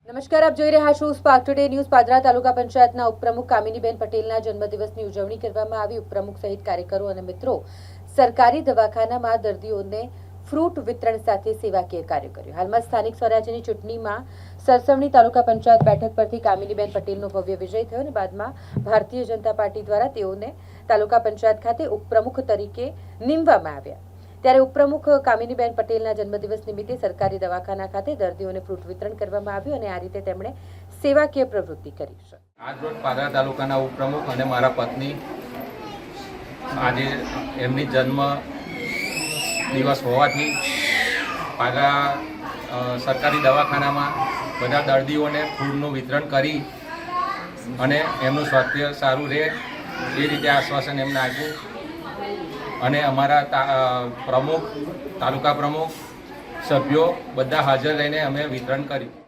નમસ્કાર, આપ જોઈ રહ્યા છો સ્પાર્ક ટુડે ન્યૂઝ। પાદરા તાલુકા પંચાયતના ઉપપ્રમુખ કામિનીબેન પટેલના જન્મદિવસની ઉજવણી કરવામાં આવી। ઉપપ્રમુખ સહિત કાર્યકરો અને મિત્રો સરકારી દવાખાનામાં દર્દીઓને ફ્રૂટ વિતરણ સાથે સેવાકીય કાર્ય કર્યું। હાલમાં સ્થાનિક સ્વરાજ્યની ચૂંટણીમાં સરસવણી તાલુકા પંચાયત બેઠક પરથી કામિનીબેન પટેલનો ભવ્ય વિજય થયો અને બાદમાં ભારતીય જનતા પાર્ટી દ્વારા તેઓને તાલુકા પંચાયત ખાતે ઉપપ્રમુખ તરીકે નીમવામાં આવ્યા। ત્યારે ઉપપ્રમુખ કામિનીબેન પટેલના જન્મદિવસ નિમિત્તે સરકારી દવાખાના ખાતે દર્દીઓને ફ્રૂટ વિતરણ કરવામાં આવ્યું અને આ રીતે તેમણે સેવાકીય પ્રવૃત્તિ કરી છે। આજ રોજ પાદરા તાલુકાના ઉપપ્રમુખ અને મારા પત્ની આજે એમની જન્મ દિવસ હોવાથી પાદરા સરકારી દવાખાનામાં બધા દર્દીઓને ફ્રૂટનું વિતરણ કરી અને એમનું સ્વાસ્થ્ય સારું રહે એ રીતે આશ્વાસન એમને આપ્યું અને અમારા પ્રમુખ તાલુકા પ્રમુખ સભ્યો બધા હાજર રહીને અમે વિતરણ કર્યું।